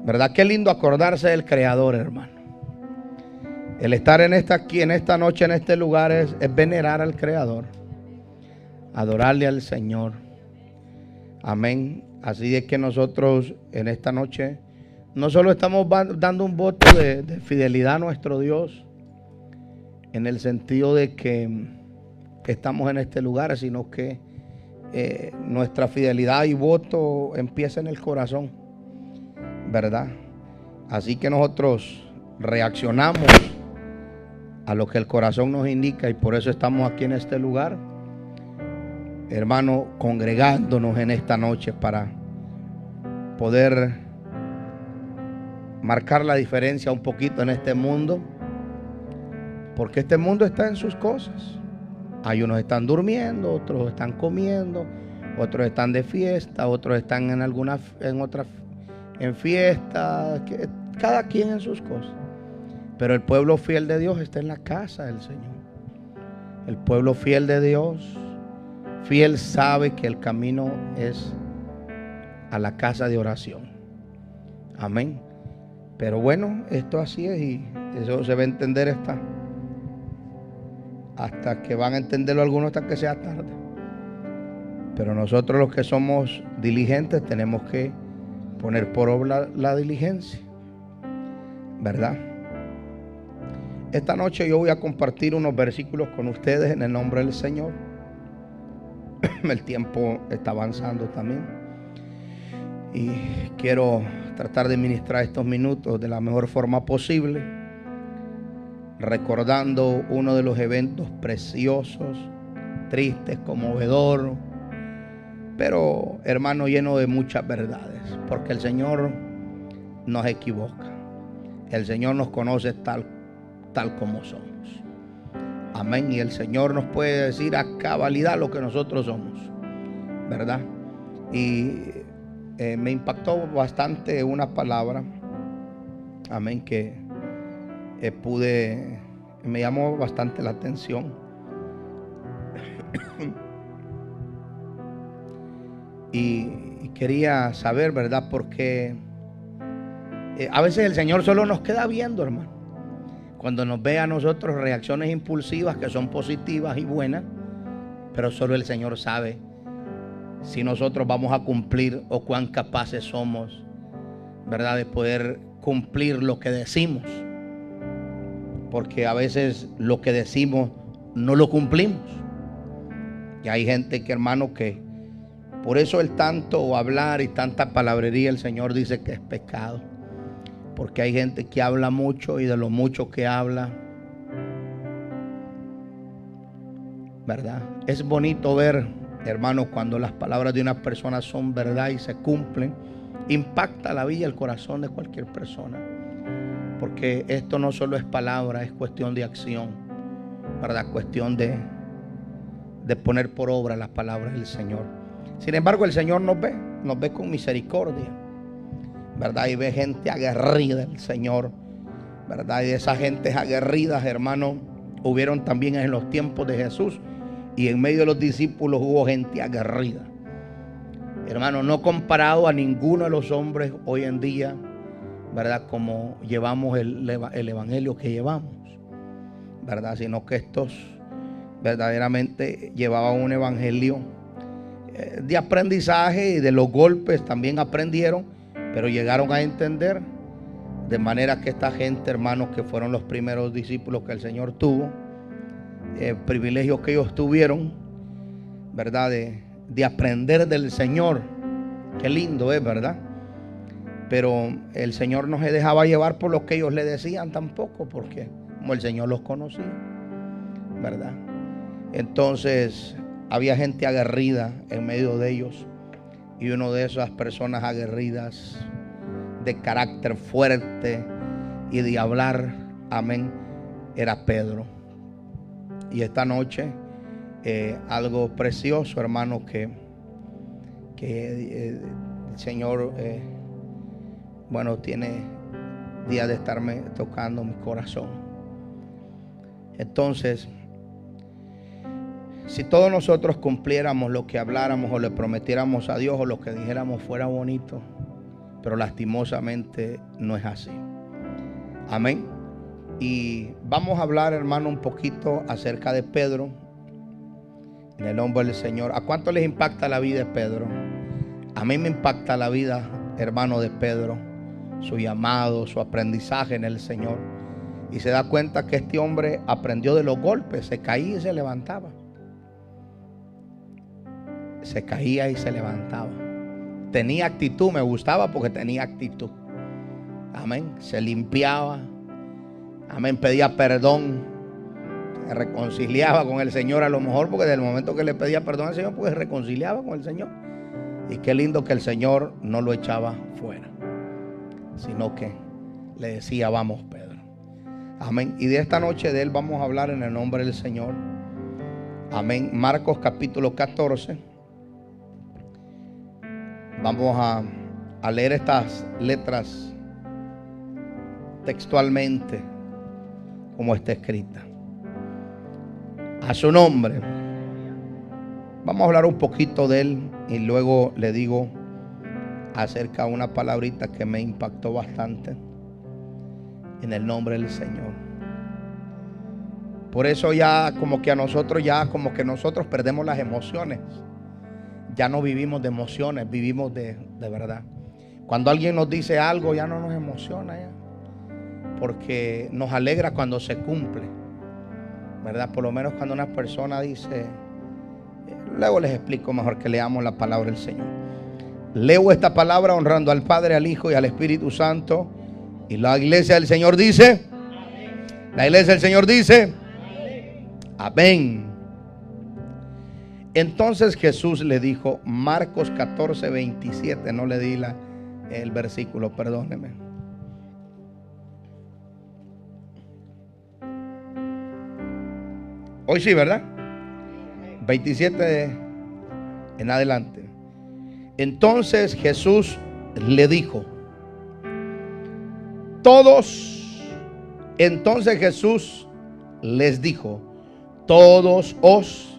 ¿Verdad? Qué lindo acordarse del Creador, hermano. El estar en esta noche, en este lugar es venerar al Creador, adorarle al Señor. Amén. Así es que nosotros en esta noche no solo estamos dando un voto de fidelidad a nuestro Dios, en el sentido de que estamos en este lugar, sino que nuestra fidelidad y voto empieza en el corazón, ¿verdad? Así que nosotros reaccionamos a lo que el corazón nos indica, y por eso estamos aquí en este lugar, hermano, congregándonos en esta noche para poder marcar la diferencia un poquito en este mundo, porque este mundo está en sus cosas. Hay unos están durmiendo, otros están comiendo, otros están de fiesta, otros están en fiesta, cada quien en sus cosas. Pero el pueblo fiel de Dios está en la casa del Señor. El pueblo fiel de Dios, fiel, sabe que el camino es a la casa de oración. Amén. Pero bueno, esto así es, y eso se va a entender hasta que van a entenderlo algunos, hasta que sea tarde. Pero nosotros, los que somos diligentes, tenemos que poner por obra la diligencia, ¿verdad? Esta noche yo voy a compartir unos versículos con ustedes en el nombre del Señor. El tiempo está avanzando también, y quiero tratar de ministrar estos minutos de la mejor forma posible, recordando uno de los eventos preciosos, tristes, conmovedor, pero hermano, lleno de muchas verdades, porque el Señor nos equivoca. El Señor nos conoce tal como somos. Amén. Y el Señor nos puede decir a cabalidad lo que nosotros somos, ¿verdad? Y me impactó bastante una palabra, amén, que me llamó bastante la atención. y quería saber, ¿verdad? Porque a veces el Señor solo nos queda viendo, hermano. Cuando nos ve a nosotros reacciones impulsivas que son positivas y buenas, pero solo el Señor sabe si nosotros vamos a cumplir o cuán capaces somos, ¿verdad?, de poder cumplir lo que decimos. Porque a veces lo que decimos no lo cumplimos. Y hay gente que, hermano, que por eso el tanto hablar y tanta palabrería, el Señor dice que es pecado. Porque hay gente que habla mucho, y de lo mucho que habla, ¿verdad? Es bonito ver, hermano, cuando las palabras de una persona son verdad y se cumplen. Impacta la vida y el corazón de cualquier persona. Porque esto no solo es palabra, es cuestión de acción, ¿verdad? Cuestión de poner por obra las palabras del Señor. Sin embargo, el Señor nos ve con misericordia, ¿verdad? Y ve gente aguerrida el Señor, ¿verdad? Y de esas gentes aguerridas, hermano, hubieron también en los tiempos de Jesús, y en medio de los discípulos hubo gente aguerrida, hermano, no comparado a ninguno de los hombres hoy en día, ¿verdad? Como llevamos el evangelio que llevamos, ¿verdad? Sino que estos verdaderamente llevaban un evangelio de aprendizaje, y de los golpes también aprendieron, pero llegaron a entender. De manera que esta gente, hermanos, que fueron los primeros discípulos que el Señor tuvo, privilegios que ellos tuvieron, ¿verdad? De aprender del Señor. Qué lindo es, ¿verdad? Pero el Señor no se dejaba llevar por lo que ellos le decían tampoco, porque como el Señor los conocía, ¿verdad? Entonces había gente aguerrida en medio de ellos, y una de esas personas aguerridas, de carácter fuerte y de hablar, amén, era Pedro. Y esta noche algo precioso, hermano, que el Señor bueno, tiene días de estarme tocando mi corazón. Entonces, si todos nosotros cumpliéramos lo que habláramos o le prometiéramos a Dios, o lo que dijéramos fuera bonito, pero lastimosamente no es así. Amén. Y vamos a hablar, hermano, un poquito acerca de Pedro, en el nombre del Señor. ¿A cuánto les impacta la vida de Pedro? A mí me impacta la vida, hermano, de Pedro, su llamado, su aprendizaje en el Señor. Y se da cuenta que este hombre aprendió de los golpes, se caía y se levantaba. Se caía y se levantaba. Tenía actitud, me gustaba porque tenía actitud. Amén. Se limpiaba. Amén. Pedía perdón. Se reconciliaba con el Señor a lo mejor, porque desde el momento que le pedía perdón al Señor, pues se reconciliaba con el Señor. Y qué lindo que el Señor no lo echaba fuera, sino que le decía: vamos, Pedro. Amén. Y de esta noche de él vamos a hablar en el nombre del Señor. Amén. Marcos capítulo 14. Vamos a leer estas letras textualmente como está escrita. A su nombre. Vamos a hablar un poquito de él y luego le digo acerca de una palabrita que me impactó bastante en el nombre del Señor. Por eso ya como que nosotros perdemos las emociones. Ya no vivimos de emociones, vivimos de verdad. Cuando alguien nos dice algo ya no nos emociona ya, porque nos alegra cuando se cumple, ¿verdad? Por lo menos cuando una persona dice, luego les explico mejor que leamos la palabra del Señor. Leo esta palabra honrando al Padre, al Hijo y al Espíritu Santo. Y la iglesia del Señor dice, la iglesia del Señor dice, amén. Entonces Jesús le dijo, Marcos 14, 27, no le di el versículo, perdóneme. Hoy sí, ¿verdad? 27 en adelante. Entonces Jesús le dijo, entonces Jesús les dijo, todos os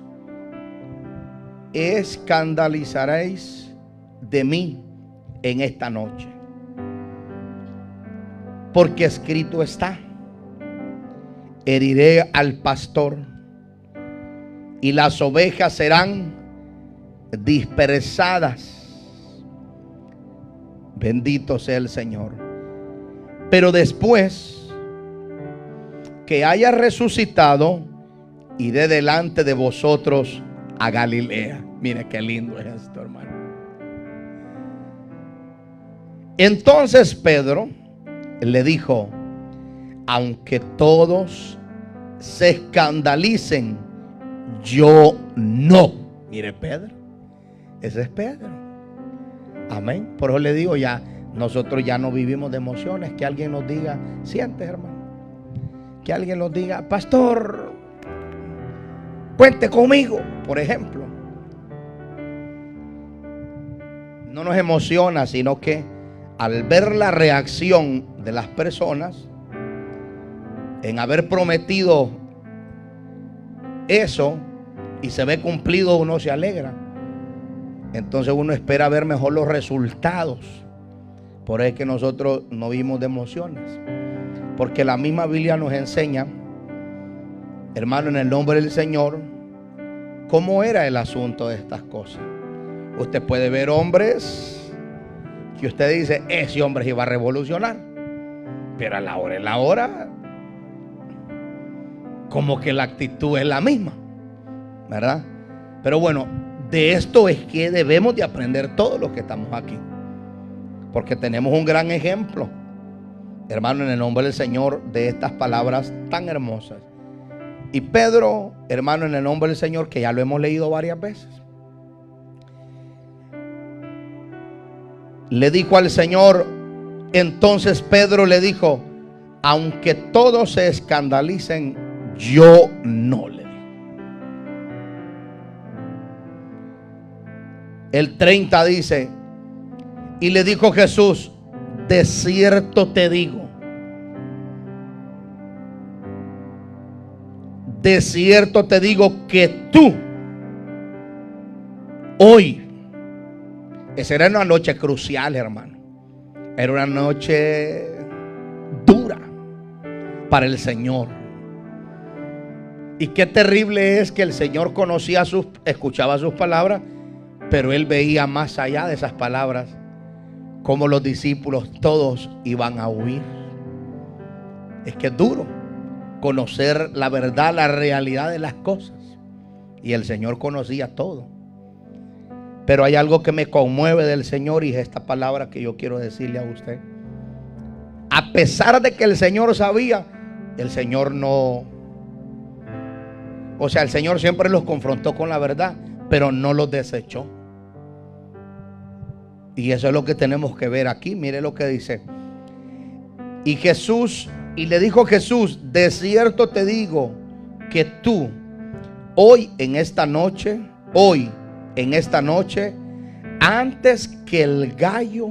escandalizaréis de mí en esta noche, porque escrito está, heriré al pastor y las ovejas serán dispersadas. Bendito sea el Señor. Pero después que haya resucitado, iré delante de vosotros a Galilea. Mire qué lindo es esto, hermano. Entonces Pedro le dijo, aunque todos se escandalicen, yo no. Mire, Pedro, ese es Pedro. Amén. Por eso le digo, ya nosotros ya no vivimos de emociones. Que alguien nos diga, sientes, hermano. Que alguien nos diga, pastor, cuente conmigo, por ejemplo. No nos emociona, sino que al ver la reacción de las personas en haber prometido eso y se ve cumplido, uno se alegra. Entonces uno espera ver mejor los resultados. Por eso es que nosotros no vivimos de emociones, porque la misma Biblia nos enseña, hermano, en el nombre del Señor, cómo era el asunto de estas cosas. Usted puede ver hombres que usted dice, ese hombre se iba a revolucionar, pero a la hora, como que la actitud es la misma, ¿verdad? Pero bueno, de esto es que debemos de aprender todos los que estamos aquí, porque tenemos un gran ejemplo, hermano, en el nombre del Señor, de estas palabras tan hermosas. Y Pedro, hermano, en el nombre del Señor, que ya lo hemos leído varias veces, le dijo al Señor. Entonces Pedro le dijo, aunque todos se escandalicen, yo no, le digo. El 30 dice, y le dijo Jesús, de cierto te digo, de cierto te digo que tú hoy, esa era una noche crucial, hermano. Era una noche dura para el Señor. Y qué terrible es que el Señor escuchaba sus palabras, pero Él veía más allá de esas palabras, como los discípulos todos iban a huir. Es que es duro conocer la verdad, la realidad de las cosas. Y el Señor conocía todo. Pero hay algo que me conmueve del Señor, y es esta palabra que yo quiero decirle a usted. A pesar de que el Señor sabía, el Señor no... O sea, el Señor siempre los confrontó con la verdad, pero no los desechó. Y eso es lo que tenemos que ver aquí. Mire lo que dice. Y le dijo Jesús: de cierto te digo que tú, hoy en esta noche, antes que el gallo,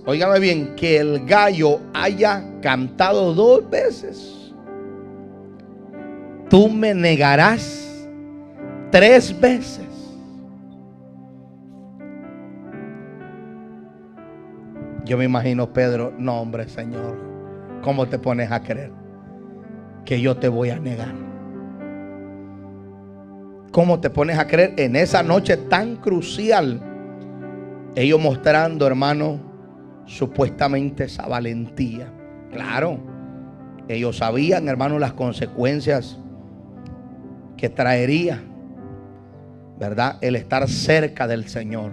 óigame bien, que el gallo haya cantado 2 veces, tú me negarás 3 veces. Yo me imagino Pedro: no, hombre, Señor, ¿cómo te pones a creer que yo te voy a negar? ¿Cómo te pones a creer en esa noche tan crucial? Ellos mostrando, hermano, supuestamente esa valentía. Claro, ellos sabían, hermano, las consecuencias que traería, ¿verdad?, el estar cerca del Señor.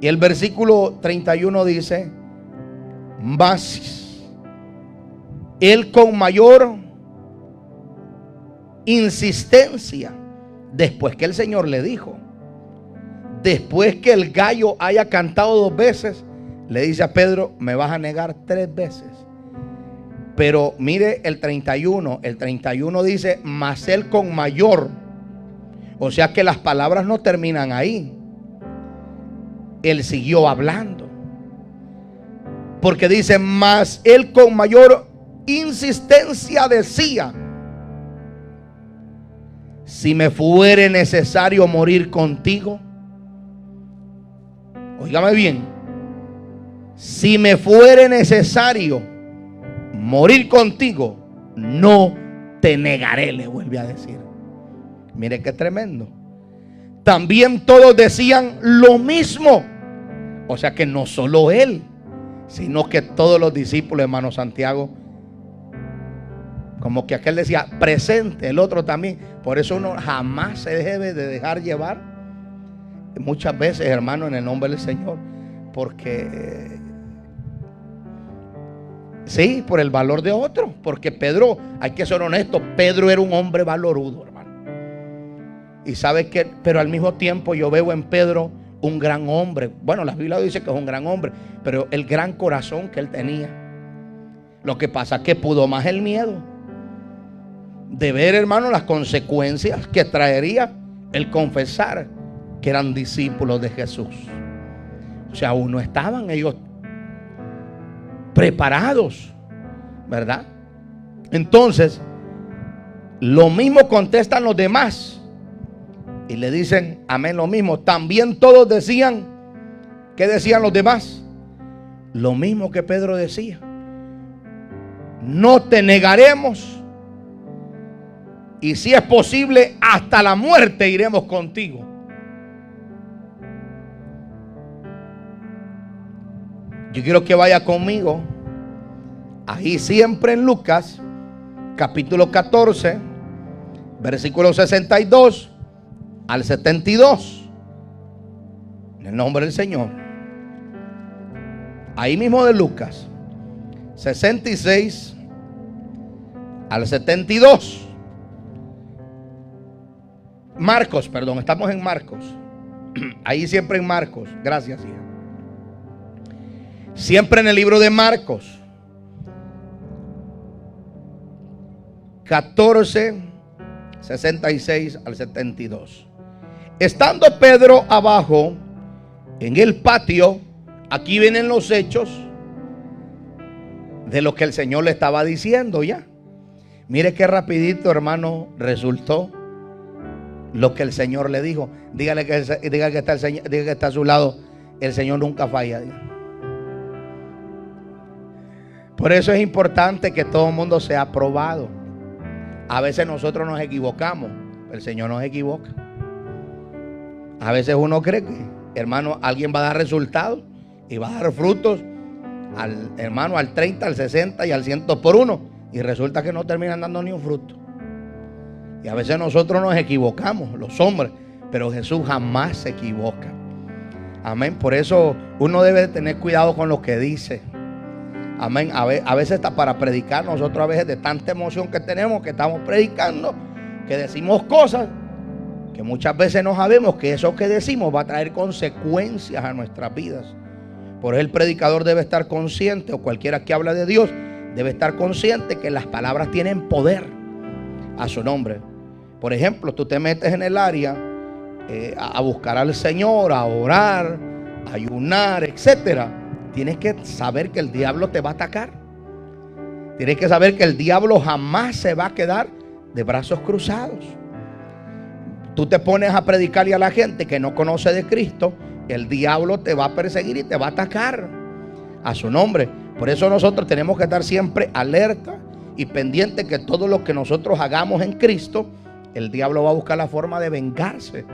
Y el versículo 31 dice: mas él con mayor insistencia, después que el Señor le dijo, después que el gallo haya cantado 2 veces, le dice a Pedro: me vas a negar 3 veces. Pero mire el 31 dice: mas él con mayor. O sea que las palabras no terminan ahí. Él siguió hablando, porque dice: mas él con mayor insistencia decía: si me fuere necesario morir contigo. Óigame bien: si me fuere necesario morir contigo, no te negaré, le vuelve a decir. Mire qué tremendo. También todos decían lo mismo. O sea que no solo él, sino que todos los discípulos, hermano Santiago, como que aquel decía presente, el otro también. Por eso uno jamás se debe de dejar llevar, muchas veces, hermano, en el nombre del Señor, porque sí, por el valor de otro. Porque Pedro, hay que ser honesto, Pedro era un hombre valorudo, hermano. Y sabe que, pero al mismo tiempo yo veo en Pedro un gran hombre. Bueno, la Biblia dice que es un gran hombre, pero el gran corazón que él tenía. Lo que pasa es que pudo más el miedo de ver, hermano, las consecuencias que traería el confesar que eran discípulos de Jesús. O sea, aún no estaban ellos preparados, ¿verdad? Entonces, lo mismo contestan los demás y le dicen amén lo mismo. También todos decían, ¿qué decían los demás? Lo mismo que Pedro decía: no te negaremos, y si es posible hasta la muerte iremos contigo. Yo quiero que vaya conmigo ahí siempre en Lucas capítulo 14 versículo 62 al 72, en el nombre del Señor. Ahí mismo de Lucas 66 al 72. Marcos, perdón, estamos en Marcos. Ahí siempre en Marcos. Gracias, hija. Siempre en el libro de Marcos 14, 66 al 72. Estando Pedro abajo en el patio, aquí vienen los hechos de lo que el Señor le estaba diciendo ya. Mire qué rapidito, hermano, resultó lo que el Señor le dijo. Dígale que está el Señor, diga que está a su lado. El Señor nunca falla. Por eso es importante que todo el mundo sea aprobado. A veces nosotros nos equivocamos, el Señor no se equivoca. A veces uno cree que, hermano, alguien va a dar resultados y va a dar frutos al hermano, al 30, al 60 y al 100 por uno, y resulta que no terminan dando ni un fruto. Y a veces nosotros nos equivocamos, los hombres, pero Jesús jamás se equivoca. Amén. Por eso uno debe tener cuidado con lo que dice. Amén. A veces está para predicar, nosotros a veces de tanta emoción que tenemos, que estamos predicando, que decimos cosas que muchas veces no sabemos que eso que decimos va a traer consecuencias a nuestras vidas. Por eso el predicador debe estar consciente, o cualquiera que habla de Dios debe estar consciente que las palabras tienen poder a su nombre. Por ejemplo, tú te metes en el área a buscar al Señor, a orar, a ayunar, etcétera. Tienes que saber que el diablo te va a atacar. Tienes que saber que el diablo jamás se va a quedar de brazos cruzados. Tú te pones a predicarle a la gente que no conoce de Cristo, el diablo te va a perseguir y te va a atacar a su nombre. Por eso nosotros tenemos que estar siempre alerta y pendiente que todo lo que nosotros hagamos en Cristo, el diablo va a buscar la forma de vengarse,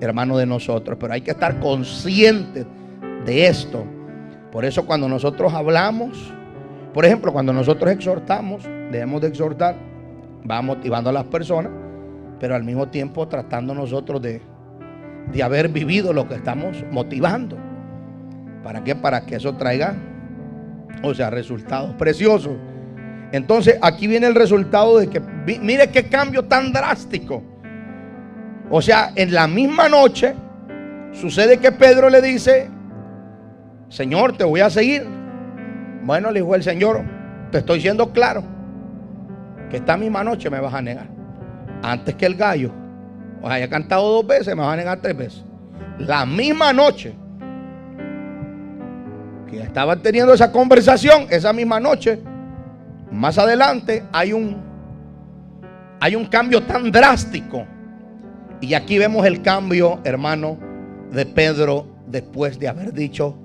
hermano, de nosotros. Pero hay que estar conscientes de esto. Por eso cuando nosotros hablamos, por ejemplo, cuando nosotros exhortamos, debemos de exhortar, va motivando a las personas, pero al mismo tiempo tratando nosotros de haber vivido lo que estamos motivando. ¿Para qué? Para que eso traiga, resultados preciosos. Entonces aquí viene el resultado de que, mire qué cambio tan drástico. O sea, en la misma noche sucede que Pedro le dice: Señor, te voy a seguir. Bueno, le dijo el Señor: te estoy siendo claro que esta misma noche me vas a negar. Antes que el gallo os haya cantado 2 veces, me vas a negar 3 veces. La misma noche que estaban teniendo esa conversación, esa misma noche, más adelante hay un cambio tan drástico. Y aquí vemos el cambio, hermano, de Pedro después de haber dicho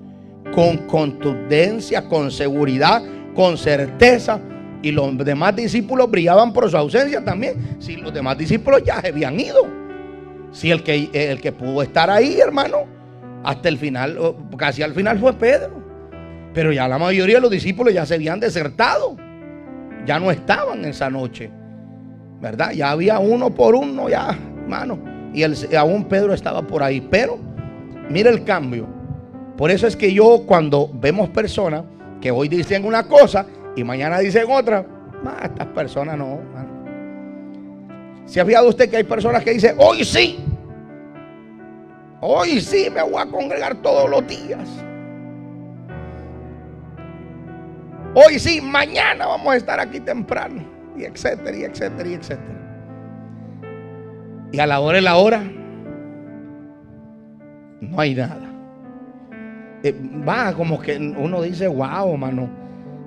con contundencia, con seguridad, con certeza. Y los demás discípulos brillaban por su ausencia también. Si los demás discípulos ya se habían ido. Si el que pudo estar ahí, hermano, hasta el final, casi al final, fue Pedro. Pero ya la mayoría de los discípulos ya se habían desertado. Ya no estaban esa noche, ¿verdad? Ya había uno por uno, ya, hermano. Y aún Pedro estaba por ahí. Pero mira el cambio. Por eso es que yo, cuando vemos personas que hoy dicen una cosa y mañana dicen otra, estas personas no, hermano. ¿Se ha fijado usted que hay personas que dicen: hoy sí me voy a congregar todos los días? Hoy sí, mañana vamos a estar aquí temprano, y etcétera, y etcétera, y etcétera. Y a la hora de la hora no hay nada. Va como que uno dice: wow, hermano.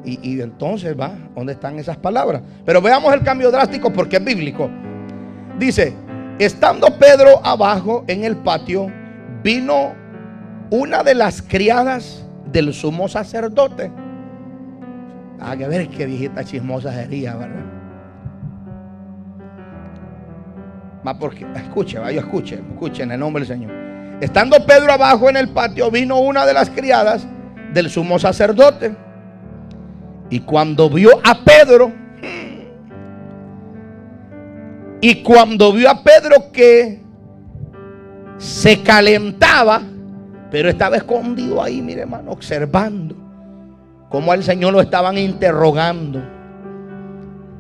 Y entonces va, ¿dónde están esas palabras? Pero veamos el cambio drástico porque es bíblico. Dice: estando Pedro abajo en el patio, vino una de las criadas del sumo sacerdote. A ver qué viejita chismosa sería, ¿verdad? Va porque, escuchen en el nombre del Señor. Estando Pedro abajo en el patio, vino una de las criadas del sumo sacerdote. Y cuando vio a Pedro, que se calentaba, pero estaba escondido ahí, mire, hermano, observando cómo al Señor lo estaban interrogando,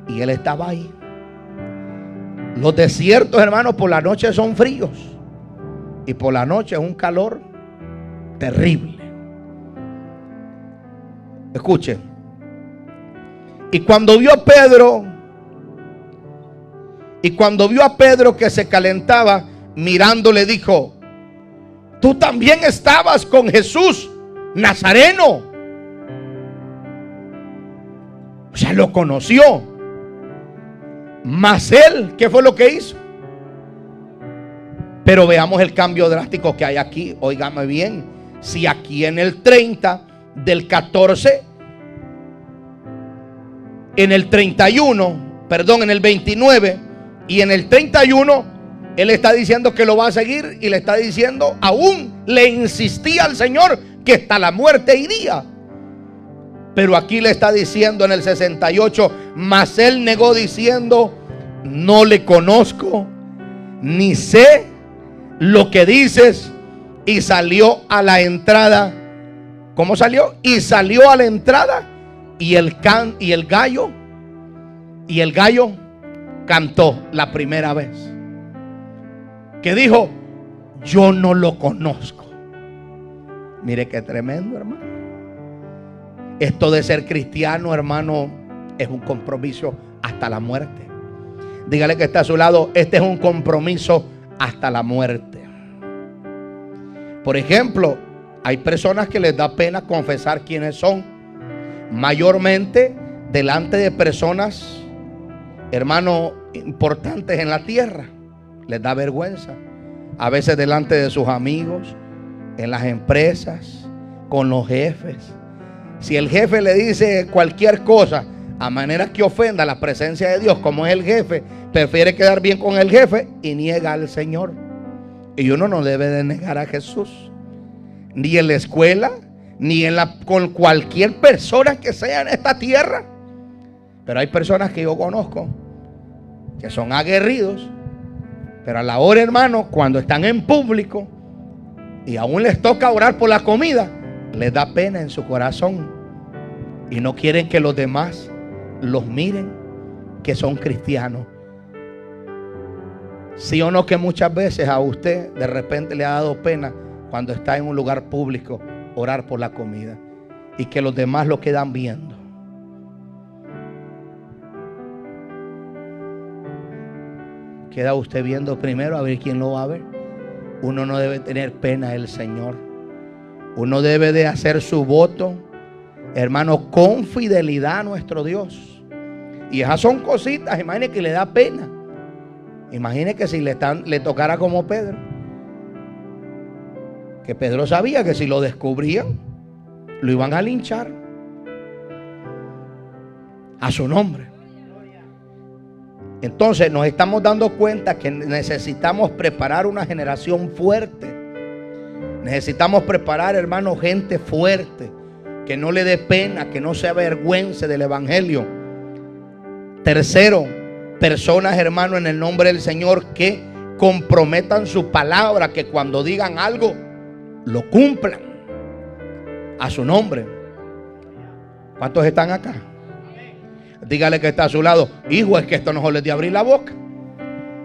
y él estaba ahí. Los desiertos, hermanos, por la noche son fríos, y por la noche es un calor terrible. Escuchen. Y cuando vio a Pedro que se calentaba, mirándole dijo: tú también estabas con Jesús Nazareno. O sea, lo conoció. Mas él, ¿qué fue lo que hizo? Pero veamos el cambio drástico que hay aquí. Óigame bien. Si aquí en el 30 del 14, en el 31, perdón, en el 29 y en el 31, él está diciendo que lo va a seguir y le está diciendo, aún le insistía al Señor que hasta la muerte iría. Pero aquí le está diciendo en el 68, mas él negó diciendo, no le conozco, ni sé lo que dices. Y salió a la entrada. ¿Cómo salió? Y salió a la entrada y el gallo cantó la primera vez. Que dijo, yo no lo conozco. Mire qué tremendo, hermano. Esto de ser cristiano, hermano, es un compromiso hasta la muerte. Dígale que está a su lado, este es un compromiso hasta la muerte. Por ejemplo, hay personas que les da pena confesar quiénes son, mayormente delante de personas, hermano, importantes en la tierra. Les da vergüenza. A veces delante de sus amigos, en las empresas, con los jefes. Si el jefe le dice cualquier cosa a manera que ofenda la presencia de Dios, como es el jefe, prefiere quedar bien con el jefe y niega al Señor. Y uno no debe de negar a Jesús, ni en la escuela, ni con cualquier persona que sea en esta tierra. Pero hay personas que yo conozco que son aguerridos, pero a la hora, hermano, cuando están en público y aún les toca orar por la comida, les da pena en su corazón y no quieren que los demás los miren que son cristianos. Sí o no que muchas veces a usted de repente le ha dado pena cuando está en un lugar público orar por la comida y que los demás lo quedan viendo. Queda usted viendo primero a ver quién lo va a ver. Uno no debe tener pena del Señor. Uno debe de hacer su voto, hermano, con fidelidad a nuestro Dios. Y esas son cositas, imagine que le da pena. Imagine que si le tocara como Pedro. Que Pedro sabía que si lo descubrían, lo iban a linchar. A su nombre. Entonces nos estamos dando cuenta que necesitamos preparar una generación fuerte. Necesitamos preparar, hermano, gente fuerte, que no le dé pena, que no se avergüence del evangelio. Tercero, personas, hermano, en el nombre del Señor, que comprometan su palabra, que cuando digan algo lo cumplan a su nombre. ¿Cuántos están acá? Dígale que está a su lado, hijo, es que esto no les de abrir la boca.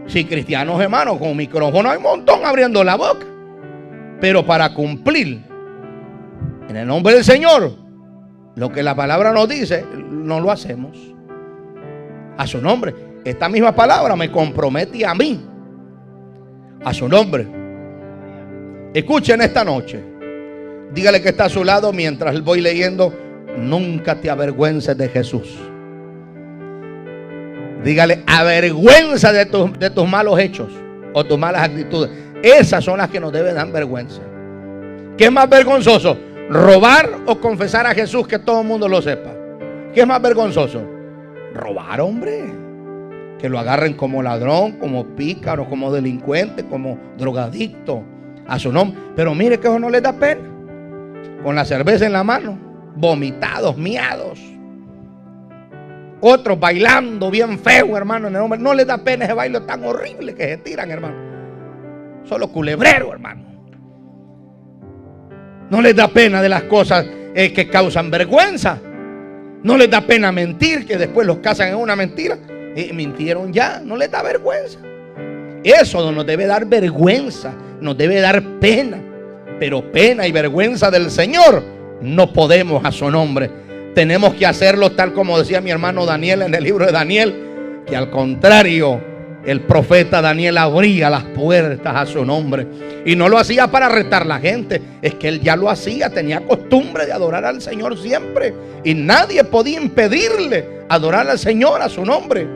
Si cristianos, hermanos, con micrófono hay un montón abriendo la boca, pero para cumplir en el nombre del Señor lo que la palabra nos dice, no lo hacemos a su nombre. Esta misma palabra me compromete a mí a su nombre. Escuchen esta noche, dígale que está a su lado mientras voy leyendo, nunca te avergüences de Jesús. Dígale, avergüenza de tus malos hechos o tus malas actitudes. Esas son las que nos deben dar vergüenza. ¿Qué es más vergonzoso? ¿Robar o confesar a Jesús que todo el mundo lo sepa? ¿Qué es más vergonzoso? Robar, hombre. Que lo agarren como ladrón, como pícaro, como delincuente, como drogadicto a su nombre. Pero mire que eso no les da pena. Con la cerveza en la mano, vomitados, miados. Otros bailando bien feo, hermano, en el nombre. No les da pena ese baile tan horrible que se tiran, hermano. Solo culebrero, hermano. No les da pena de las cosas que causan vergüenza. No les da pena mentir, que después los casan en una mentira. Mintieron ya, no les da vergüenza. Eso no nos debe dar vergüenza, nos debe dar pena. Pero pena y vergüenza del Señor no podemos a su nombre. Tenemos que hacerlo tal como decía mi hermano Daniel en el libro de Daniel, que al contrario, el profeta Daniel abría las puertas a su nombre. Y no lo hacía para retar a la gente, es que él ya lo hacía, tenía costumbre de adorar al Señor siempre. Y nadie podía impedirle adorar al Señor a su nombre.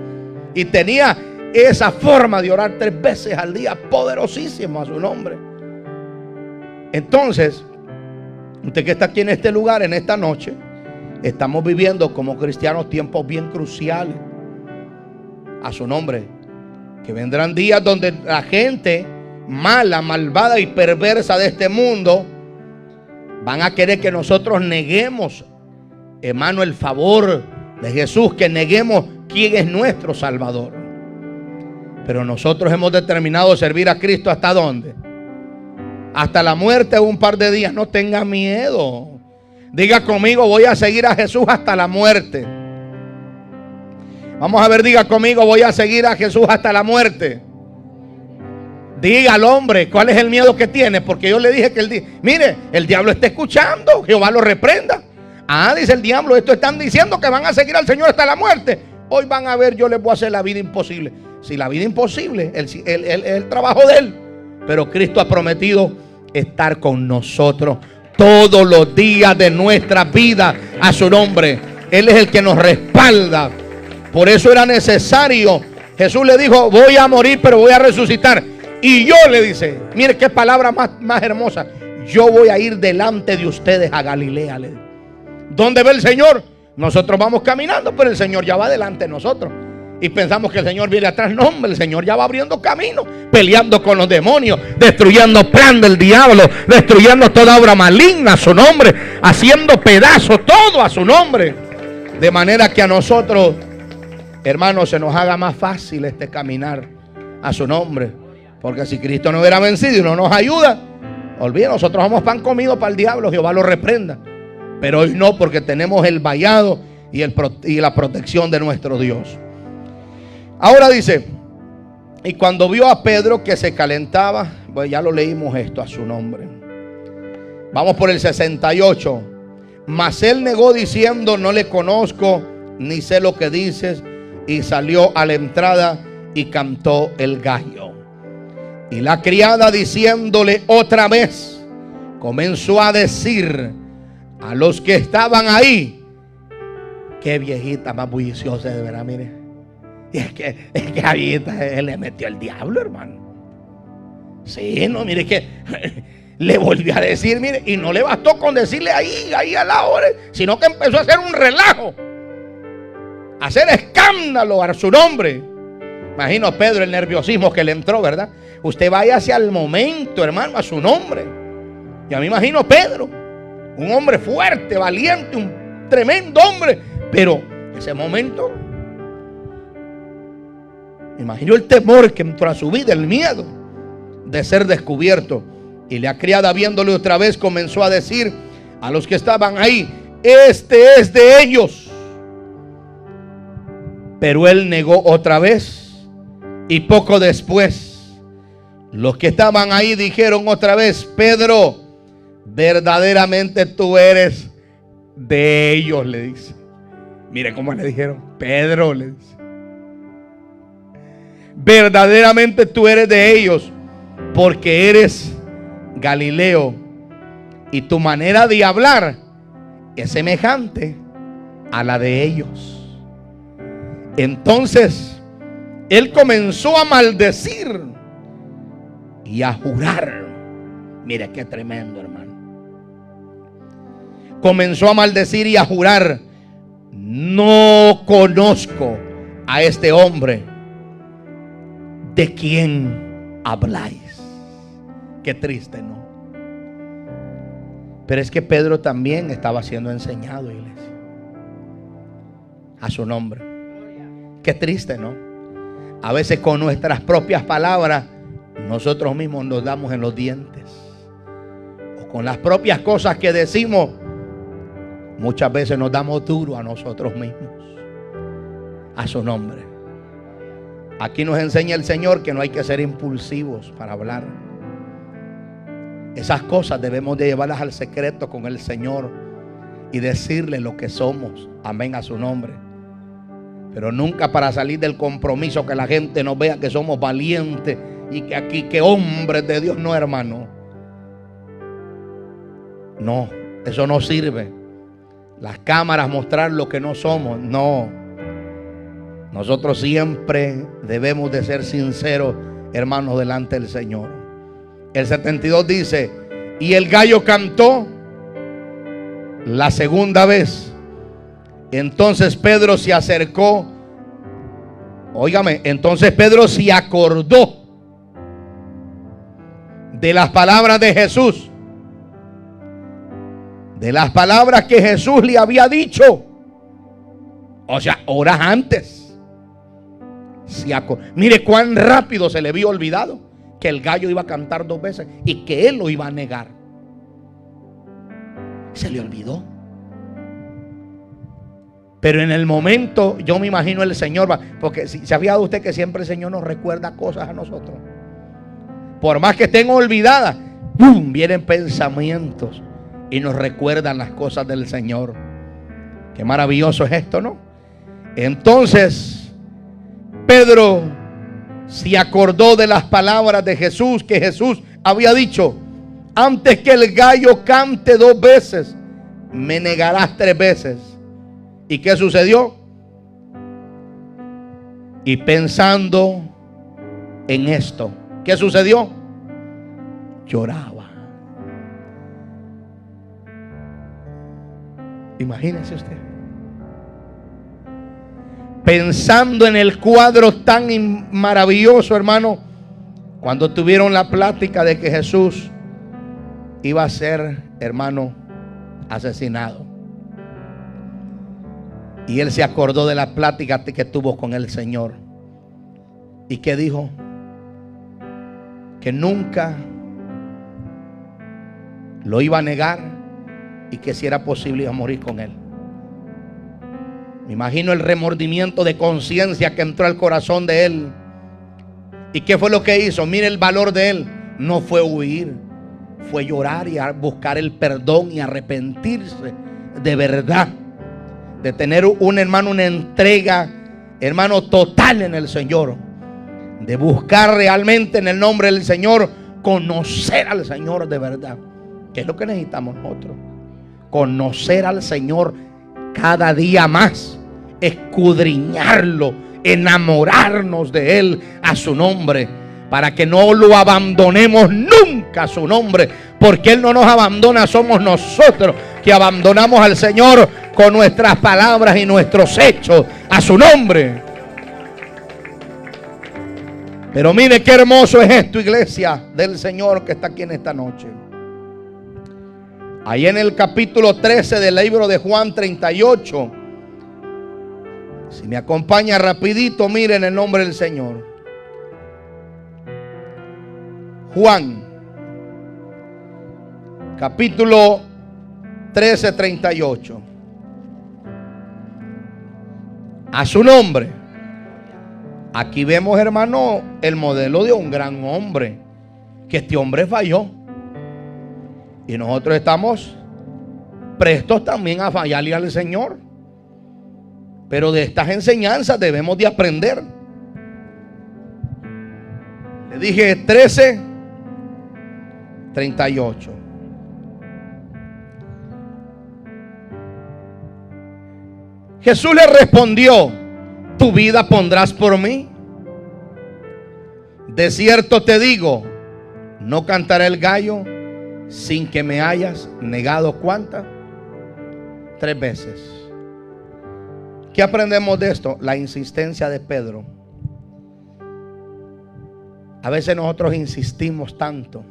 Y tenía esa forma de orar 3 veces al día, poderosísimo a su nombre. Entonces, usted que está aquí en este lugar, en esta noche, estamos viviendo como cristianos tiempos bien cruciales a su nombre. Que vendrán días donde la gente mala, malvada y perversa de este mundo van a querer que nosotros neguemos, hermano, el favor de Jesús, que neguemos quién es nuestro Salvador. Pero nosotros hemos determinado servir a Cristo ¿hasta dónde? Hasta la muerte, un par de días. No tenga miedo. Diga conmigo, voy a seguir a Jesús hasta la muerte. Vamos a ver, diga conmigo, voy a seguir a Jesús hasta la muerte. Diga al hombre, ¿cuál es el miedo que tiene? Porque yo le dije que mire, el diablo está escuchando, Jehová lo reprenda. Ah, dice el diablo, esto están diciendo que van a seguir al Señor hasta la muerte. Hoy van a ver, yo les voy a hacer la vida imposible. Si la vida imposible, el trabajo de Él. Pero Cristo ha prometido estar con nosotros todos los días de nuestra vida a su nombre. Él es el que nos respalda. Por eso era necesario. Jesús le dijo, voy a morir pero voy a resucitar. Y yo le dice, mire qué palabra más hermosa. Yo voy a ir delante de ustedes a Galilea. ¿Dónde ve el Señor? Nosotros vamos caminando, pero el Señor ya va delante de nosotros. Y pensamos que el Señor viene atrás. No, hombre, el Señor ya va abriendo camino, peleando con los demonios, destruyendo plan del diablo, destruyendo toda obra maligna a su nombre, haciendo pedazos todo a su nombre. De manera que a nosotros, hermanos, se nos haga más fácil este caminar a su nombre. Porque si Cristo no hubiera vencido y no nos ayuda, olvide, nosotros somos pan comido para el diablo, Jehová lo reprenda. Pero hoy no, porque tenemos el vallado y la protección de nuestro Dios. Ahora dice, y cuando vio a Pedro que se calentaba, pues ya lo leímos esto a su nombre. Vamos por el 68. Mas él negó diciendo, no le conozco, ni sé lo que dices. Y salió a la entrada y cantó el gallo. Y la criada diciéndole otra vez, comenzó a decir a los que estaban ahí, qué viejita más bulliciosa de verdad, mire. Y es que a viejita él le metió el diablo, hermano. Sí, no, mire que le volvió a decir, mire, y no le bastó con decirle ahí a la hora, sino que empezó a hacer un relajo, a hacer escándalo a su nombre. Imagino Pedro el nerviosismo que le entró, ¿verdad? Usted vaya hacia el momento, hermano, a su nombre. Y a mí imagino Pedro, un hombre fuerte, valiente, un tremendo hombre, pero ese momento, imagino el temor que entró a su vida, el miedo de ser descubierto. Y la criada, viéndole otra vez, comenzó a decir a los que estaban ahí, este es de ellos. Pero él negó otra vez. Y poco después, los que estaban ahí dijeron otra vez, Pedro, verdaderamente tú eres de ellos, le dice. Mire cómo le dijeron, Pedro, le dice, verdaderamente tú eres de ellos, porque eres Galileo y tu manera de hablar es semejante a la de ellos. Entonces él comenzó a maldecir y a jurar. Mire qué tremendo, hermano. Comenzó a maldecir y a jurar, no conozco a este hombre. ¿De quién habláis? Qué triste, ¿no? Pero es que Pedro también estaba siendo enseñado, iglesia, a su nombre. Qué triste, ¿no? A veces con nuestras propias palabras nosotros mismos nos damos en los dientes, o con las propias cosas que decimos muchas veces nos damos duro a nosotros mismos, a su nombre. Aquí nos enseña el Señor que no hay que ser impulsivos para hablar. Esas cosas debemos de llevarlas al secreto con el Señor y decirle lo que somos. Amén, a su nombre. Pero nunca para salir del compromiso, que la gente nos vea que somos valientes y que aquí, que hombres de Dios. No, hermano. No, eso no sirve. Las cámaras mostrar lo que no somos. No. Nosotros siempre debemos de ser sinceros, hermanos, delante del Señor. El 72 dice: y el gallo cantó la segunda vez. Entonces Pedro se acercó. Óigame, entonces Pedro se acordó de las palabras de Jesús, de las palabras que Jesús le había dicho, o sea, horas antes. Mire cuán rápido se le había olvidado que el gallo iba a cantar 2 veces y que él lo iba a negar. Se le olvidó. Pero en el momento, yo me imagino el Señor, porque si se ha fijado usted que siempre el Señor nos recuerda cosas a nosotros. Por más que estén olvidadas, ¡pum!, vienen pensamientos y nos recuerdan las cosas del Señor. Qué maravilloso es esto, ¿no? Entonces Pedro se acordó de las palabras de Jesús, que Jesús había dicho: antes que el gallo cante 2 veces, me negarás 3 veces. ¿Y qué sucedió? Y pensando en esto, ¿qué sucedió? Lloraba. Imagínese usted. Pensando en el cuadro tan maravilloso, hermano, cuando tuvieron la plática de que Jesús iba a ser, hermano, asesinado. Y él se acordó de la plática que tuvo con el Señor. ¿Y qué dijo? Que nunca lo iba a negar y que si era posible iba a morir con él. Me imagino el remordimiento de conciencia que entró al corazón de él. ¿Y qué fue lo que hizo? Mire el valor de él. No fue huir, fue llorar y buscar el perdón y arrepentirse de verdad. De tener un hermano, una entrega, hermano, total en el Señor. De buscar realmente en el nombre del Señor, conocer al Señor de verdad. ¿Qué es lo que necesitamos nosotros? Conocer al Señor cada día más. Escudriñarlo, enamorarnos de Él, a su nombre, para que no lo abandonemos nunca a su nombre. Porque Él no nos abandona, somos nosotros que abandonamos al Señor con nuestras palabras y nuestros hechos a su nombre. Pero mire qué hermoso es esto, iglesia del Señor que está aquí en esta noche. Ahí en el capítulo 13 del libro de Juan 38. Si me acompaña rapidito, miren el nombre del Señor. Juan, capítulo 13, 38. A su nombre. Aquí vemos, hermano, el modelo de un gran hombre. Que este hombre falló. Y nosotros estamos prestos también a fallarle al Señor. Pero de estas enseñanzas debemos de aprender. Le dije 13, 38. Jesús le respondió: ¿tu vida pondrás por mí? De cierto te digo, no cantará el gallo sin que me hayas negado. ¿Cuántas? 3 veces. ¿Qué aprendemos de esto? La insistencia de Pedro. A veces nosotros insistimos tanto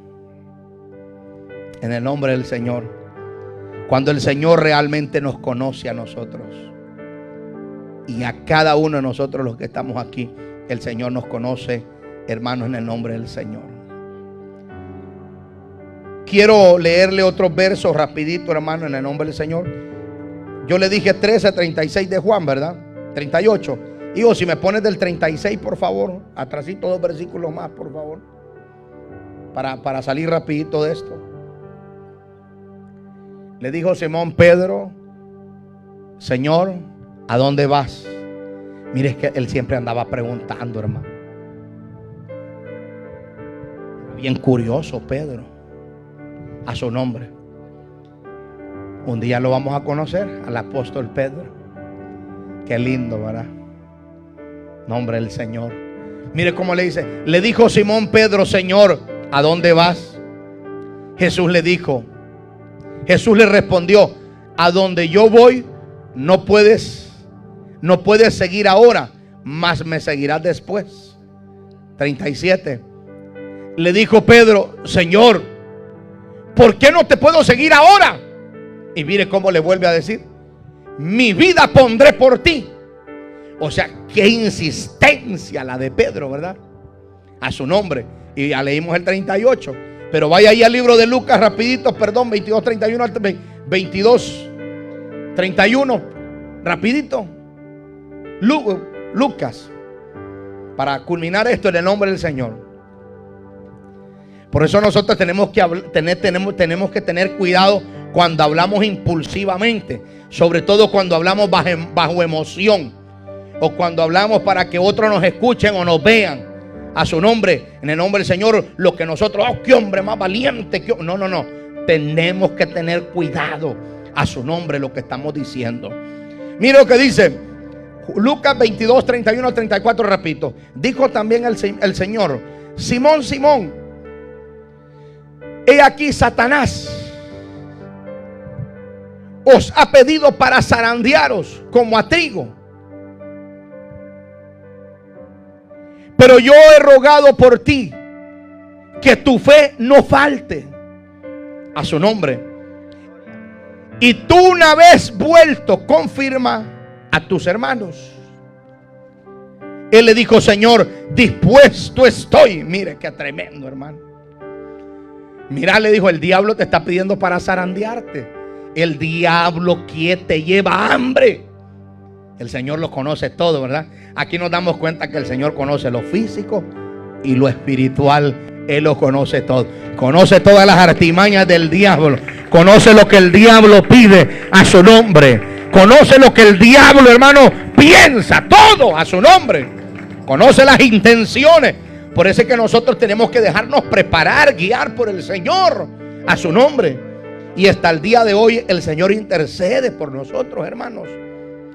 en el nombre del Señor, cuando el Señor realmente nos conoce a nosotros. Y a cada uno de nosotros los que estamos aquí, el Señor nos conoce, hermanos, en el nombre del Señor. Quiero leerle otros versos rapidito, hermano, en el nombre del Señor. Yo le dije 13, 36 de Juan, ¿verdad? 38. Hijo, si me pones del 36, por favor. Atrasito 2 versículos más, por favor. Para salir rapidito de esto. Le dijo Simón Pedro: Señor, ¿a dónde vas? Mire, es que él siempre andaba preguntando, hermano. Bien curioso Pedro, a su nombre. Un día lo vamos a conocer, al apóstol Pedro. Qué lindo, ¿verdad? Nombre del Señor. Mire cómo le dice. Le dijo Simón Pedro: Señor, ¿a dónde vas? Jesús le respondió: a donde yo voy no puedes seguir ahora, mas me seguirás después. 37. Le dijo Pedro: Señor, ¿por qué no te puedo seguir ahora? Y mire cómo le vuelve a decir: mi vida pondré por ti. O sea, qué insistencia la de Pedro, ¿verdad? A su nombre. Y ya leímos el 38. Pero vaya ahí al libro de Lucas rapidito, 22, 31, 22, 31. Rapidito. Lucas. Para culminar esto en el nombre del Señor. Por eso nosotros tenemos que tener cuidado cuando hablamos impulsivamente. Sobre todo cuando hablamos bajo emoción. O cuando hablamos para que otros nos escuchen o nos vean. A su nombre, en el nombre del Señor, lo que nosotros, oh, qué hombre más valiente. No. Tenemos que tener cuidado a su nombre lo que estamos diciendo. Mira lo que dice Lucas 22, 31, 34, repito. Dijo también el Señor: Simón, Simón, he aquí Satanás os ha pedido para zarandearos como a trigo. Pero yo he rogado por ti que tu fe no falte. A su nombre. Y tú, una vez vuelto, confirma a tus hermanos. Él le dijo: Señor, dispuesto estoy. Mire qué tremendo, hermano. Mira, le dijo: el diablo te está pidiendo para zarandearte. El diablo que te lleva hambre. El Señor lo conoce todo, ¿verdad? Aquí nos damos cuenta que el Señor conoce lo físico y lo espiritual. Él lo conoce todo. Conoce todas las artimañas del diablo. Conoce lo que el diablo pide a su nombre. Conoce lo que el diablo, hermano, piensa. Todo a su nombre. Conoce las intenciones. Por eso es que nosotros tenemos que dejarnos preparar, guiar por el Señor a su nombre. Y hasta el día de hoy el Señor intercede por nosotros, hermanos.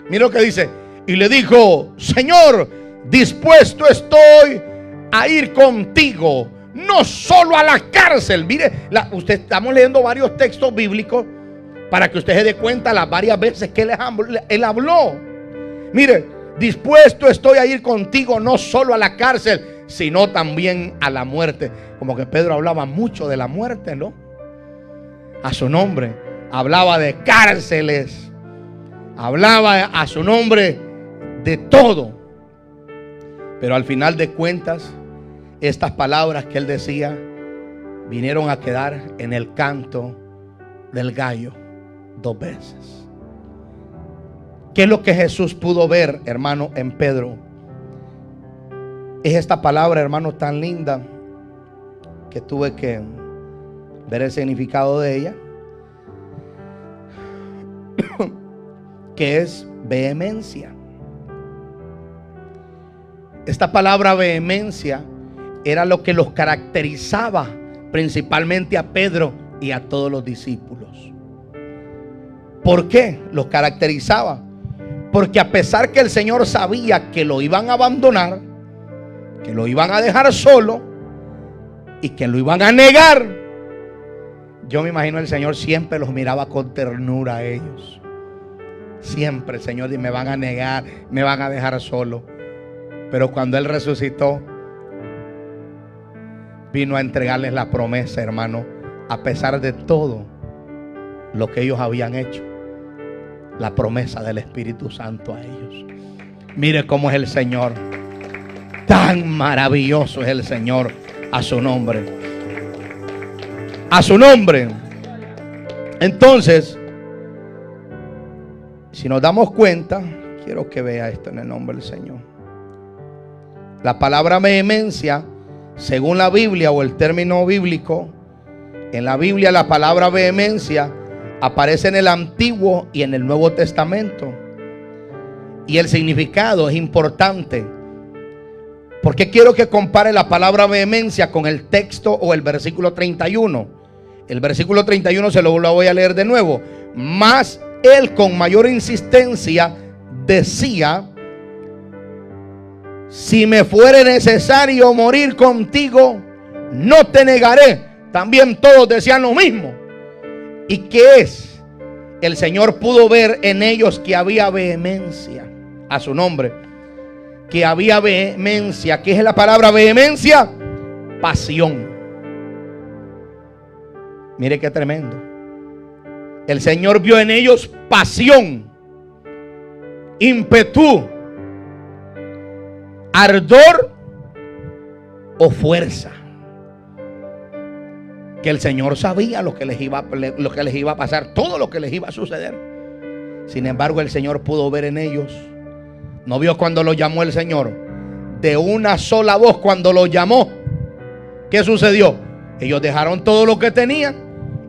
Mira lo que dice. Y le dijo: Señor, dispuesto estoy a ir contigo, no solo a la cárcel. Mire, estamos leyendo varios textos bíblicos para que usted se dé cuenta las varias veces que él habló. Mire, dispuesto estoy a ir contigo, no solo a la cárcel, sino también a la muerte. Como que Pedro hablaba mucho de la muerte, ¿no? A su nombre. Hablaba de cárceles. Hablaba a su nombre de todo. Pero al final de cuentas, estas palabras que él decía vinieron a quedar en el canto del gallo 2 veces. ¿Qué es lo que Jesús pudo ver, hermano, en Pedro? Es esta palabra, hermano, tan linda que tuve que ver el significado de ella, que es vehemencia. Esta palabra vehemencia era lo que los caracterizaba principalmente a Pedro y a todos los discípulos. ¿Por qué los caracterizaba? Porque a pesar que el Señor sabía que lo iban a abandonar, que lo iban a dejar solo y que lo iban a negar, yo me imagino el Señor siempre los miraba con ternura a ellos. Siempre el Señor dice: me van a negar, me van a dejar solo. Pero cuando Él resucitó, vino a entregarles la promesa, hermano, a pesar de todo lo que ellos habían hecho. La promesa del Espíritu Santo a ellos. Mire cómo es el Señor. Tan maravilloso es el Señor. A su nombre. A su nombre. Entonces, si nos damos cuenta, quiero que vea esto en el nombre del Señor. La palabra vehemencia, según la Biblia o el término bíblico, en la Biblia la palabra vehemencia aparece en el Antiguo y en el Nuevo Testamento. Y el significado es importante. Porque quiero que compare la palabra vehemencia con el texto o el versículo 31. El versículo 31 se lo voy a leer de nuevo. Mas él con mayor insistencia decía: si me fuere necesario morir contigo, no te negaré. También todos decían lo mismo. ¿Y qué es? El Señor pudo ver en ellos que había vehemencia. A su nombre. Que había vehemencia. ¿Qué es la palabra vehemencia? Pasión. Mire qué tremendo. El Señor vio en ellos pasión, ímpetu, ardor o fuerza. Que el Señor sabía lo que les iba a pasar, todo lo que les iba a suceder. Sin embargo, el Señor pudo ver en ellos. ¿No vio cuando lo llamó el Señor? De una sola voz cuando lo llamó. ¿Qué sucedió? Ellos dejaron todo lo que tenían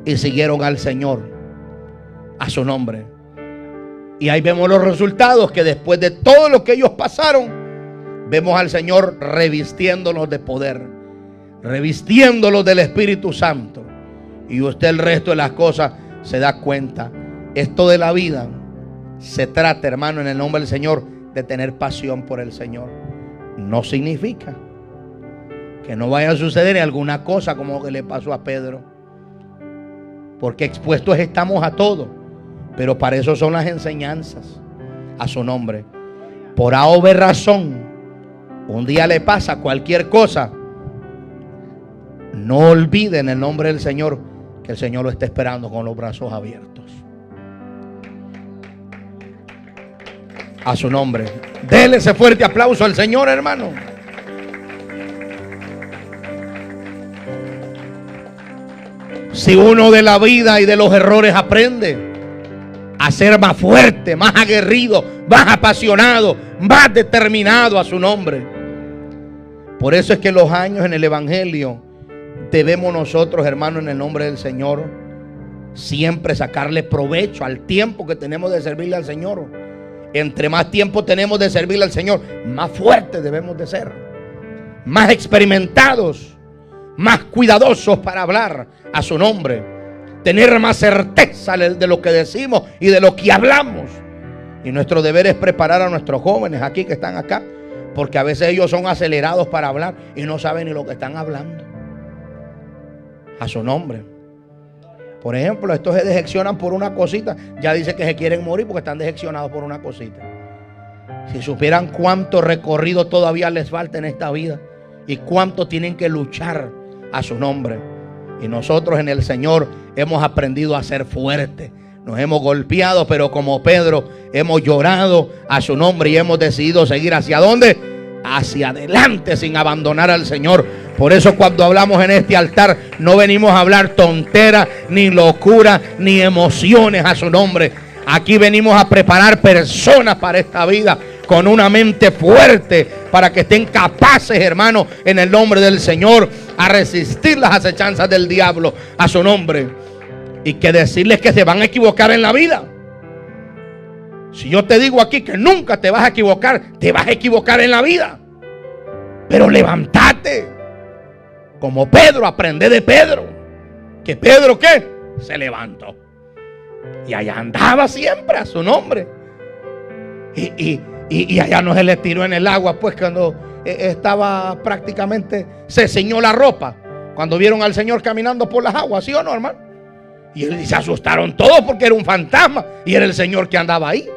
y siguieron al Señor, a su nombre. Y ahí vemos los resultados, que después de todo lo que ellos pasaron, vemos al Señor revistiéndolos de poder, revistiéndolos del Espíritu Santo. Y usted el resto de las cosas se da cuenta. Esto de la vida se trata, hermano, en el nombre del Señor, de tener pasión por el Señor. No significa que no vaya a suceder alguna cosa como lo que le pasó a Pedro, porque expuestos estamos a todo. Pero para eso son las enseñanzas, a su nombre. Por A o B razón, un día le pasa cualquier cosa, no olviden el nombre del Señor, que el Señor lo está esperando con los brazos abiertos. A su nombre. Dele ese fuerte aplauso al Señor, hermano. Si uno de la vida y de los errores aprende a ser más fuerte, más aguerrido, más apasionado, más determinado, a su nombre. Por eso es que los años en el Evangelio debemos nosotros, hermanos, en el nombre del Señor, siempre sacarle provecho al tiempo que tenemos de servirle al Señor. Entre más tiempo tenemos de servirle al Señor, más fuertes debemos de ser, más experimentados, más cuidadosos para hablar a su nombre, tener más certeza de lo que decimos y de lo que hablamos. Y nuestro deber es preparar a nuestros jóvenes aquí que están acá, porque a veces ellos son acelerados para hablar y no saben ni lo que están hablando. A su nombre. Por ejemplo, estos se decepcionan por una cosita, ya dice que se quieren morir porque están decepcionados por una cosita. Si supieran cuánto recorrido todavía les falta en esta vida y cuánto tienen que luchar, a su nombre. Y nosotros en el Señor hemos aprendido a ser fuertes. Nos hemos golpeado, pero como Pedro hemos llorado a su nombre y hemos decidido seguir hacia dónde, hacia adelante, sin abandonar al Señor. Por eso cuando hablamos en este altar no venimos a hablar tonteras, ni locura, ni emociones, a su nombre. Aquí venimos a preparar personas para esta vida con una mente fuerte, para que estén capaces, hermanos, en el nombre del Señor, a resistir las acechanzas del diablo, a su nombre. Y que decirles que se van a equivocar en la vida. Si yo te digo aquí que nunca te vas a equivocar, te vas a equivocar en la vida. Pero levántate. Como Pedro, aprende de Pedro. Que Pedro, ¿qué? Se levantó. Y allá andaba siempre, a su nombre. Y allá no se le tiró en el agua, pues cuando estaba prácticamente, se ceñó la ropa. Cuando vieron al Señor caminando por las aguas, ¿sí o no, hermano? Y se asustaron todos porque era un fantasma y era el Señor que andaba ahí,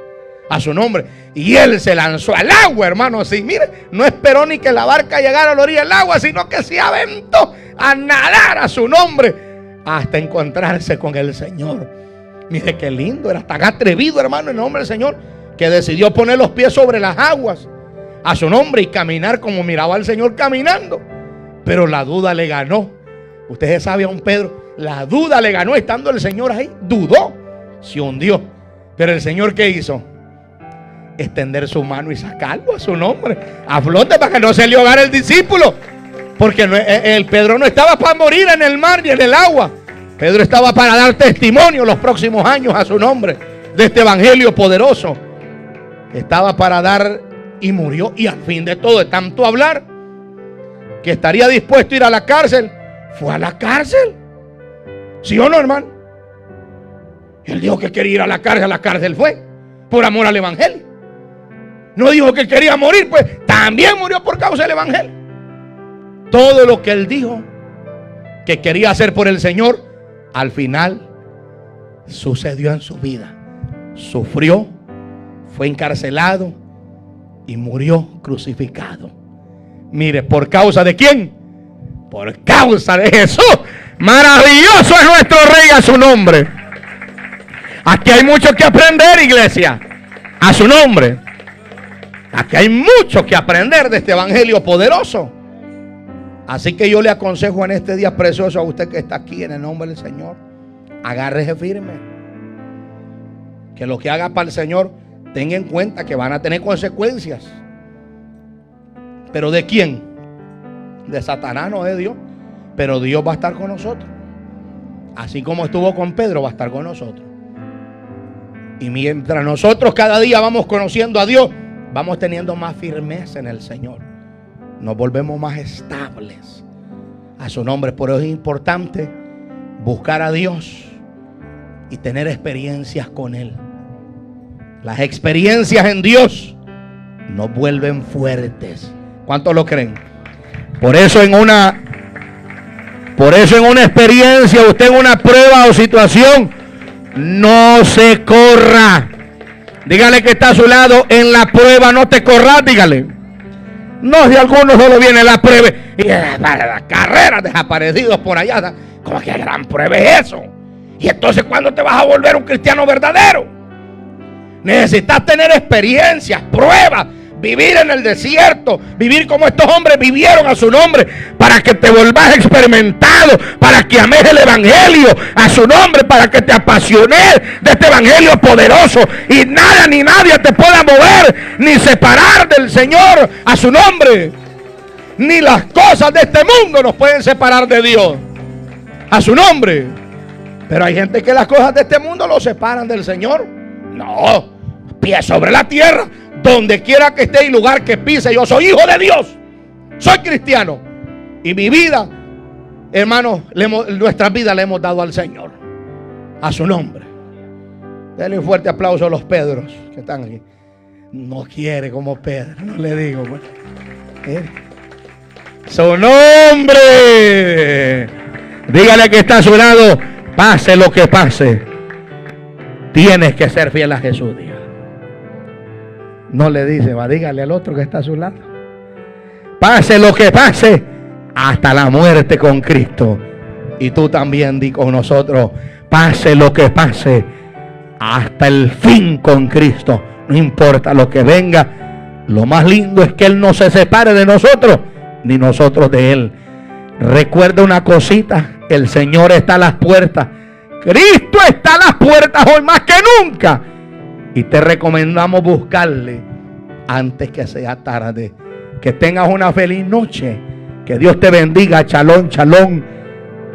a su nombre. Y él se lanzó al agua, hermano, así, mire, no esperó ni que la barca llegara a la orilla del agua, sino que se aventó a nadar, a su nombre, hasta encontrarse con el Señor. Mire qué lindo, era tan atrevido, hermano, en el nombre del Señor, que decidió poner los pies sobre las aguas, a su nombre, y caminar como miraba al Señor caminando. Pero la duda le ganó. Usted sabe, a un Pedro, la duda le ganó, estando el Señor ahí, dudó, se hundió. Pero el Señor, ¿qué hizo? Extender su mano y sacarlo, a su nombre, a flote, para que no se le ahogara el discípulo. Porque el Pedro no estaba para morir en el mar ni en el agua. Pedro estaba para dar testimonio los próximos años, a su nombre, de este evangelio poderoso. Estaba para dar, y murió. Y al fin de todo, de tanto hablar, que estaría dispuesto a ir a la cárcel, fue a la cárcel. ¿Sí o no, hermano? Él dijo que quería ir a la cárcel fue por amor al evangelio. no dijo que quería morir, pues también murió por causa del evangelio. Todo lo que él dijo que quería hacer por el Señor, al final sucedió en su vida. Sufrió, fue encarcelado y murió crucificado. Mire, ¿por causa de quién? Por causa de Jesús. Maravilloso es nuestro Rey, a su nombre. Aquí hay mucho que aprender, iglesia, a su nombre. Aquí hay mucho que aprender de este evangelio poderoso. Así que yo le aconsejo en este día precioso a usted que está aquí, en el nombre del Señor, agárrese firme. Que lo que haga para el Señor, tenga en cuenta que van a tener consecuencias. ¿Pero de quién? De Satanás, no de Dios. Pero Dios va a estar con nosotros. Así como estuvo con Pedro, va a estar con nosotros. Y mientras nosotros cada día vamos conociendo a Dios, vamos teniendo más firmeza en el Señor. Nos volvemos más estables. A su nombre. Por eso es importante buscar a Dios y tener experiencias con Él. Las experiencias en Dios nos vuelven fuertes. ¿Cuántos lo creen? Por eso en una experiencia, usted en una prueba o situación, no se corra. Dígale que está a su lado, en la prueba no te corras, dígale. No, si algunos solo viene la prueba y la carrera desaparecidos por allá. ¿Cómo que gran prueba es eso? Y entonces, ¿cuándo te vas a volver un cristiano verdadero? Necesitas tener experiencias, pruebas, vivir en el desierto, vivir como estos hombres vivieron, a su nombre, para que te vuelvas experimentado, para que ames el evangelio, a su nombre, para que te apasiones de este evangelio poderoso y nada ni nadie te pueda mover ni separar del Señor, a su nombre. Ni las cosas de este mundo nos pueden separar de Dios, a su nombre. Pero hay gente que las cosas de este mundo lo separan del Señor. No, pie sobre la tierra, donde quiera que esté y lugar que pise, yo soy hijo de Dios, soy cristiano. Y mi vida, hermanos, nuestras vidas le hemos dado al Señor, a su nombre. Denle un fuerte aplauso a los Pedros que están aquí. No quiere como Pedro, no le digo, pues. Su nombre. Dígale que está a su lado, pase lo que pase, tienes que ser fiel a Jesús. No le dice, va, dígale al otro que está a su lado, pase lo que pase, hasta la muerte con Cristo. Y tú también di con nosotros, pase lo que pase, hasta el fin con Cristo. No importa lo que venga, lo más lindo es que Él no se separe de nosotros, ni nosotros de Él. Recuerda una cosita, el Señor está a las puertas. Cristo está a las puertas hoy más que nunca. Y te recomendamos buscarle antes que sea tarde. Que tengas una feliz noche. Que Dios te bendiga. Shalom, shalom.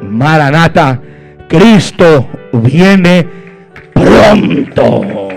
Maranata. Cristo viene pronto.